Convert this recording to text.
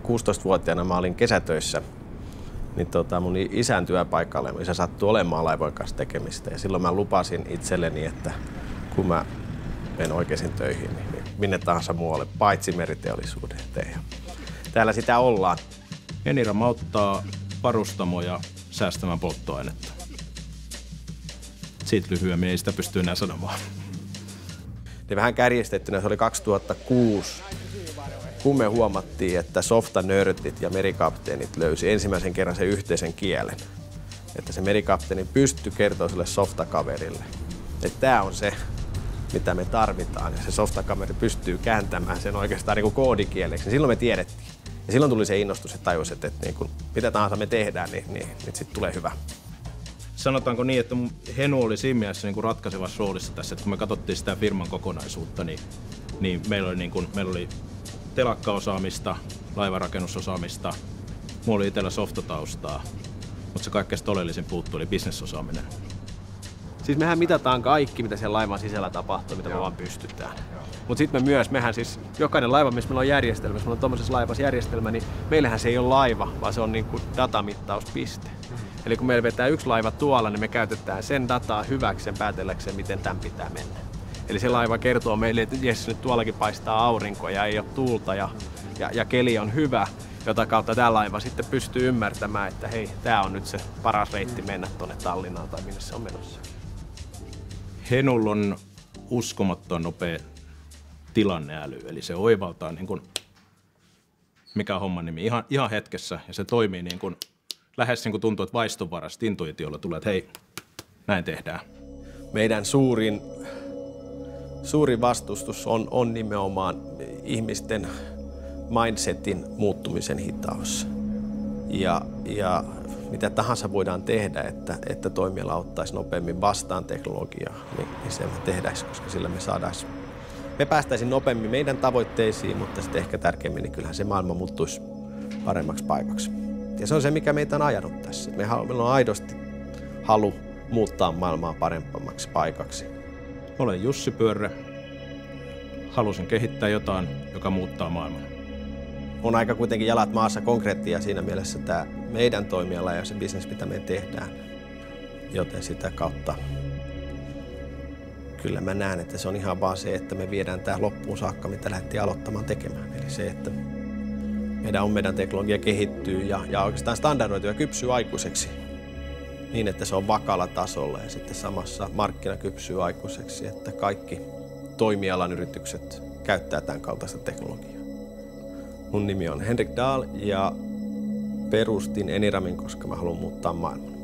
16-vuotiaana mä olin kesätöissä niin mun isän työpaikalle. Isä sattui olemaan laivojen kanssa tekemistä ja silloin mä lupasin itselleni, että kun mä menen oikeisiin töihin, niin minne tahansa muualle, paitsi meriteollisuuden eteen. Täällä sitä ollaan. Eniram auttaa varustamoja säästämään polttoainetta. Siitä lyhyemmin ei sitä pysty enää sanomaan. Niin vähän kärjistettynä se oli 2006, kun me huomattiin, että softanörtit ja merikapteenit löysi ensimmäisen kerran sen yhteisen kielen. Että se merikapteeni pystyi kertoa sille softakaverille, että tämä on se, mitä me tarvitaan. Ja se softakaveri pystyy kääntämään sen oikeastaan niin kuin koodikieleksi. Silloin me tiedettiin. Ja silloin tuli se innostus ja tajus, että niin kuin, mitä tahansa me tehdään, niin sitten tulee hyvä. Sanotaanko niin, että Henu oli siinä mielessä niin kuin ratkaisevassa roolissa tässä, että kun me katsottiin sitä firman kokonaisuutta, niin meillä oli telakkaosaamista, laivarakennusosaamista, mulla oli itsellä softataustaa, mutta se kaikkein oleellisin puuttu oli bisnesosaaminen. Siis mehän mitataan kaikki, mitä siellä laivan sisällä tapahtuu, mitä me vaan pystytään. Mutta sitten mehän siis, jokainen laiva, missä meillä on järjestelmä, jos meillä on tuollaisessa laivassa järjestelmä, niin meillähän se ei ole laiva, vaan se on niinku datamittauspiste. Eli kun meillä vetää yksi laiva tuolla, niin me käytetään sen dataa hyväkseen päätelläkseen, miten tämän pitää mennä. Eli se laiva kertoo meille, että jes, nyt tuollakin paistaa aurinko ja ei ole tuulta ja keli on hyvä, jota kautta tämä laiva sitten pystyy ymmärtämään, että hei, tämä on nyt se paras reitti mennä tuonne Tallinnaan tai minne se on menossa. Henulla on uskomattoman nopea tilanneäly, eli se oivaltaa niin kuin, mikä on homman nimi, ihan hetkessä, ja se toimii niin kuin, lähes niin kuin tuntuu, että vaistonvarasta intuitiolla tulee, että hei, näin tehdään. Meidän suurin vastustus on nimenomaan ihmisten mindsetin muuttumisen hitaus. Ja mitä tahansa voidaan tehdä, että toimiala ottaisi nopeammin vastaan teknologiaa, niin se me tehdäisiin, koska sillä me päästäisiin nopeammin meidän tavoitteisiin, mutta sitten ehkä tärkeimmin, niin kyllähän se maailma muuttuisi paremmaksi paikaksi. Ja se on se, mikä meitä on ajanut tässä. Meillä on aidosti halu muuttaa maailmaa parempammaksi paikaksi. Olen Jussi Pyörre. Halusin kehittää jotain, joka muuttaa maailmaa. On aika kuitenkin jalat maassa konkreettia siinä mielessä tämä meidän toimiala ja se bisnes, mitä me tehdään. Joten sitä kautta kyllä mä näen, että se on ihan vaan se, että me viedään tämä loppuun saakka, mitä lähdettiin aloittamaan tekemään. Eli se, että meidän teknologia kehittyy ja oikeastaan standardoituu ja kypsyy aikuiseksi niin, että se on vakaalla tasolla ja sitten samassa markkina kypsyy aikuiseksi, että kaikki toimialan yritykset käyttää tämän kaltaista teknologiaa. Mun nimi on Henrik Dahl ja perustin Eniramin, koska mä haluan muuttaa maailmaa.